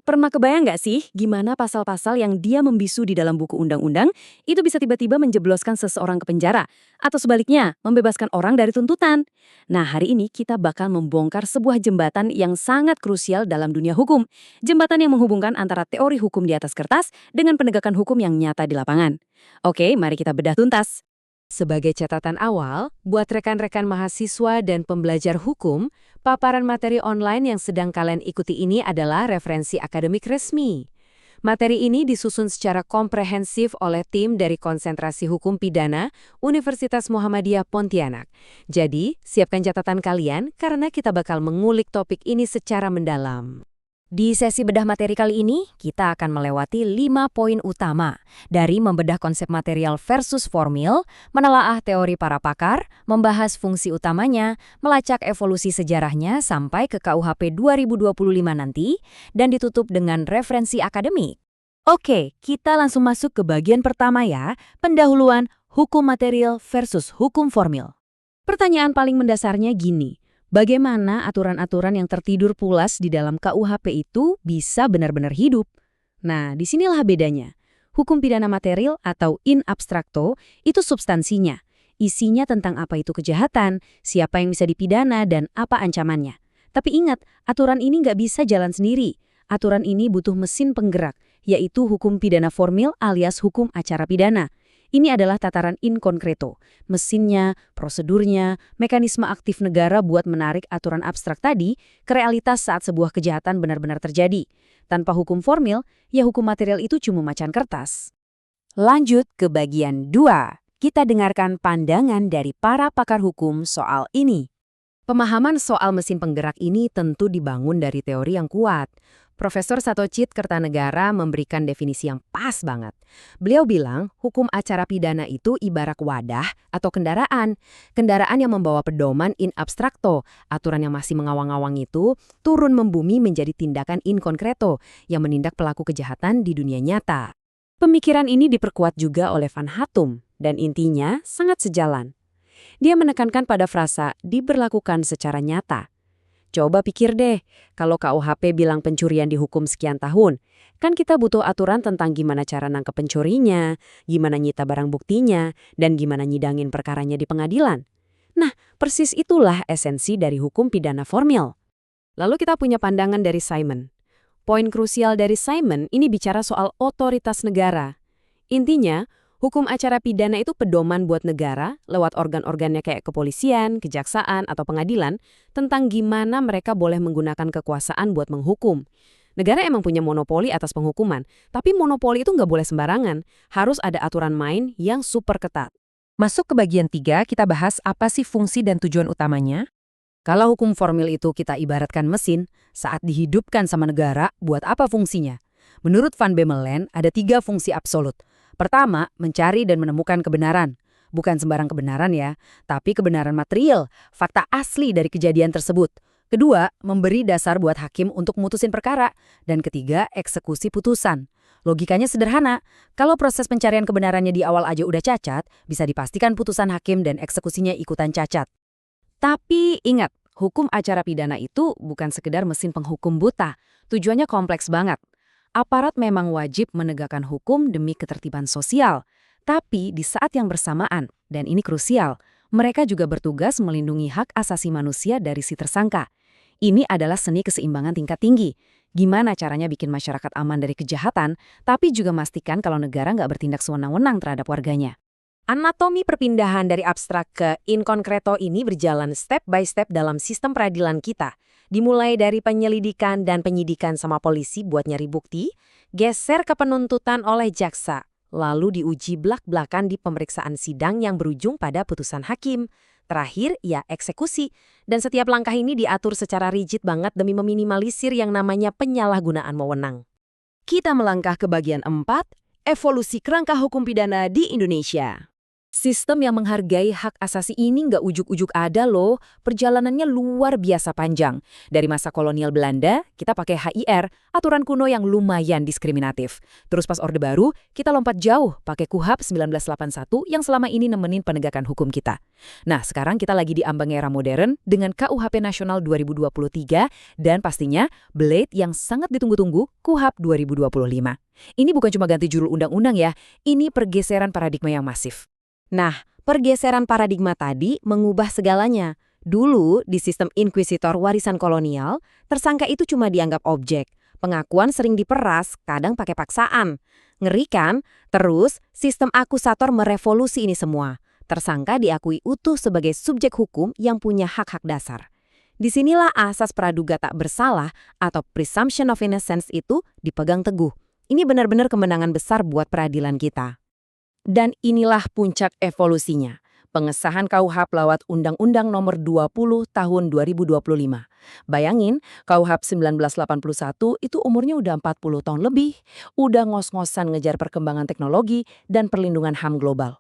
Pernah kebayang nggak sih gimana pasal-pasal yang dia membisu di dalam buku undang-undang itu bisa tiba-tiba menjebloskan seseorang ke penjara? Atau sebaliknya, membebaskan orang dari tuntutan? Nah, hari ini kita bakal membongkar sebuah jembatan yang sangat krusial dalam dunia hukum. Jembatan yang menghubungkan antara teori hukum di atas kertas dengan penegakan hukum yang nyata di lapangan. Oke, mari kita bedah tuntas. Sebagai catatan awal, buat rekan-rekan mahasiswa dan pembelajar hukum, paparan materi online yang sedang kalian ikuti ini adalah referensi akademik resmi. Materi ini disusun secara komprehensif oleh tim dari Konsentrasi Hukum Pidana Universitas Muhammadiyah Pontianak. Jadi, siapkan catatan kalian karena kita bakal mengulik topik ini secara mendalam. Di sesi bedah materi kali ini, kita akan melewati 5 poin utama, dari membedah konsep material versus formil, menelaah teori para pakar, membahas fungsi utamanya, melacak evolusi sejarahnya sampai ke KUHP 2025 nanti, dan ditutup dengan referensi akademik. Oke, kita langsung masuk ke bagian pertama ya, pendahuluan hukum material versus hukum formil. Pertanyaan paling mendasarnya gini. Bagaimana aturan-aturan yang tertidur pulas di dalam KUHP itu bisa benar-benar hidup? Nah, disinilah bedanya. Hukum pidana material atau in abstracto itu substansinya. Isinya tentang apa itu kejahatan, siapa yang bisa dipidana, dan apa ancamannya. Tapi ingat, aturan ini nggak bisa jalan sendiri. Aturan ini butuh mesin penggerak, yaitu hukum pidana formil alias hukum acara pidana. Ini adalah tataran in concreto, mesinnya, prosedurnya, mekanisme aktif negara buat menarik aturan abstrak tadi ke realitas saat sebuah kejahatan benar-benar terjadi. Tanpa hukum formil, ya hukum material itu cuma macan kertas. Lanjut ke bagian 2. Kita dengarkan pandangan dari para pakar hukum soal ini. Pemahaman soal mesin penggerak ini tentu dibangun dari teori yang kuat. Profesor Satocit Kertanegara memberikan definisi yang pas banget. Beliau bilang, hukum acara pidana itu ibarat wadah atau kendaraan. Kendaraan yang membawa pedoman in abstracto, aturan yang masih mengawang-awang itu, turun membumi menjadi tindakan in concreto yang menindak pelaku kejahatan di dunia nyata. Pemikiran ini diperkuat juga oleh Van Hatum, dan intinya sangat sejalan. Dia menekankan pada frasa diberlakukan secara nyata. Coba pikir deh, kalau KUHP bilang pencurian dihukum sekian tahun, kan kita butuh aturan tentang gimana cara nangkep pencurinya, gimana nyita barang buktinya, dan gimana nyidangin perkaranya di pengadilan. Nah, persis itulah esensi dari hukum pidana formil. Lalu kita punya pandangan dari Simon. Poin krusial dari Simon ini bicara soal otoritas negara. Intinya, hukum acara pidana itu pedoman buat negara lewat organ-organnya kayak kepolisian, kejaksaan, atau pengadilan tentang gimana mereka boleh menggunakan kekuasaan buat menghukum. Negara emang punya monopoli atas penghukuman, tapi monopoli itu nggak boleh sembarangan. Harus ada aturan main yang super ketat. Masuk ke bagian 3, kita bahas apa sih fungsi dan tujuan utamanya. Kalau hukum formil itu kita ibaratkan mesin, saat dihidupkan sama negara, buat apa fungsinya? Menurut Van Bemmelen, ada 3 fungsi absolut. Pertama, mencari dan menemukan kebenaran. Bukan sembarang kebenaran ya, tapi kebenaran material, fakta asli dari kejadian tersebut. Kedua, memberi dasar buat hakim untuk mutusin perkara. Dan ketiga, eksekusi putusan. Logikanya sederhana, kalau proses pencarian kebenarannya di awal aja udah cacat, bisa dipastikan putusan hakim dan eksekusinya ikutan cacat. Tapi ingat, hukum acara pidana itu bukan sekedar mesin penghukum buta. Tujuannya kompleks banget. Aparat memang wajib menegakkan hukum demi ketertiban sosial. Tapi di saat yang bersamaan, dan ini krusial, mereka juga bertugas melindungi hak asasi manusia dari si tersangka. Ini adalah seni keseimbangan tingkat tinggi. Gimana caranya bikin masyarakat aman dari kejahatan, tapi juga memastikan kalau negara nggak bertindak sewenang-wenang terhadap warganya. Anatomi perpindahan dari abstrak ke in concreto ini berjalan step by step dalam sistem peradilan kita. Dimulai dari penyelidikan dan penyidikan sama polisi buat nyari bukti, geser ke penuntutan oleh jaksa, lalu diuji blak-blakan di pemeriksaan sidang yang berujung pada putusan hakim. Terakhir, ya eksekusi. Dan setiap langkah ini diatur secara rigid banget demi meminimalisir yang namanya penyalahgunaan wewenang. Kita melangkah ke bagian 4, evolusi kerangka hukum pidana di Indonesia. Sistem yang menghargai hak asasi ini nggak ujuk-ujuk ada loh, perjalanannya luar biasa panjang. Dari masa kolonial Belanda, kita pakai HIR, aturan kuno yang lumayan diskriminatif. Terus pas Orde Baru, kita lompat jauh pakai KUHP 1981 yang selama ini nemenin penegakan hukum kita. Nah, sekarang kita lagi di ambang era modern dengan KUHP Nasional 2023 dan pastinya Blade yang sangat ditunggu-tunggu, KUHP 2025. Ini bukan cuma ganti judul undang-undang ya, ini pergeseran paradigma yang masif. Nah, pergeseran paradigma tadi mengubah segalanya. Dulu, di sistem inkuisitor warisan kolonial, tersangka itu cuma dianggap objek. Pengakuan sering diperas, kadang pakai paksaan. Ngeri kan? Terus, sistem akusator merevolusi ini semua. Tersangka diakui utuh sebagai subjek hukum yang punya hak-hak dasar. Disinilah asas praduga tak bersalah atau presumption of innocence itu dipegang teguh. Ini benar-benar kemenangan besar buat peradilan kita. Dan inilah puncak evolusinya. Pengesahan KUHP lewat Undang-Undang Nomor 20 Tahun 2025. Bayangin, KUHP 1981 itu umurnya udah 40 tahun lebih, udah ngos-ngosan ngejar perkembangan teknologi dan perlindungan HAM global.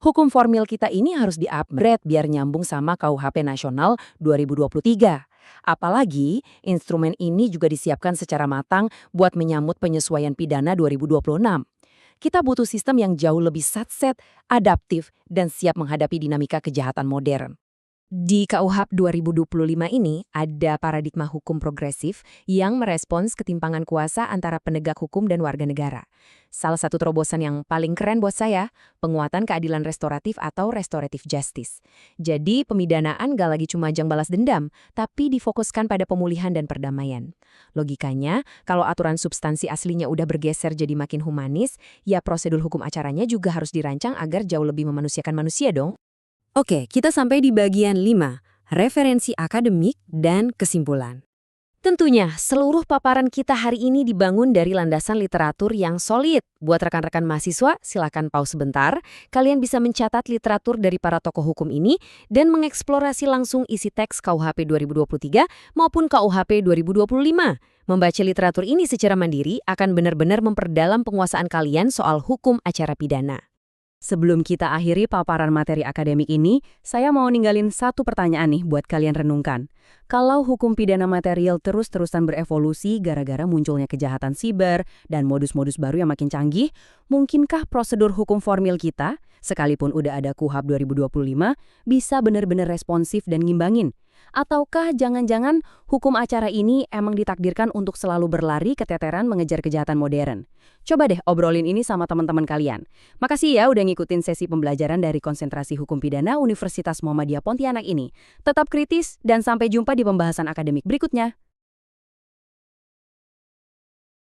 Hukum formil kita ini harus di-upgrade biar nyambung sama KUHP Nasional 2023. Apalagi, instrumen ini juga disiapkan secara matang buat menyambut penyesuaian pidana 2026. Kita butuh sistem yang jauh lebih satset, adaptif, dan siap menghadapi dinamika kejahatan modern. Di KUHP 2025 ini ada paradigma hukum progresif yang merespons ketimpangan kuasa antara penegak hukum dan warga negara. Salah satu terobosan yang paling keren buat saya, penguatan keadilan restoratif atau restorative justice. Jadi pemidanaan gak lagi cuma ajang balas dendam, tapi difokuskan pada pemulihan dan perdamaian. Logikanya, kalau aturan substansi aslinya udah bergeser jadi makin humanis, ya prosedur hukum acaranya juga harus dirancang agar jauh lebih memanusiakan manusia dong. Oke, kita sampai di bagian 5, referensi akademik dan kesimpulan. Tentunya, seluruh paparan kita hari ini dibangun dari landasan literatur yang solid. Buat rekan-rekan mahasiswa, silakan pause sebentar. Kalian bisa mencatat literatur dari para tokoh hukum ini dan mengeksplorasi langsung isi teks KUHP 2023 maupun KUHP 2025. Membaca literatur ini secara mandiri akan benar-benar memperdalam penguasaan kalian soal hukum acara pidana. Sebelum kita akhiri paparan materi akademik ini, saya mau ninggalin satu pertanyaan nih buat kalian renungkan. Kalau hukum pidana material terus-terusan berevolusi gara-gara munculnya kejahatan siber dan modus-modus baru yang makin canggih, mungkinkah prosedur hukum formil kita, sekalipun udah ada KUHP 2025, bisa benar-benar responsif dan ngimbangin? Ataukah jangan-jangan hukum acara ini emang ditakdirkan untuk selalu berlari keteteran mengejar kejahatan modern? Coba deh obrolin ini sama teman-teman kalian. Makasih ya udah ngikutin sesi pembelajaran dari Konsentrasi Hukum Pidana Universitas Muhammadiyah Pontianak ini. Tetap kritis dan sampai jumpa di pembahasan akademik berikutnya.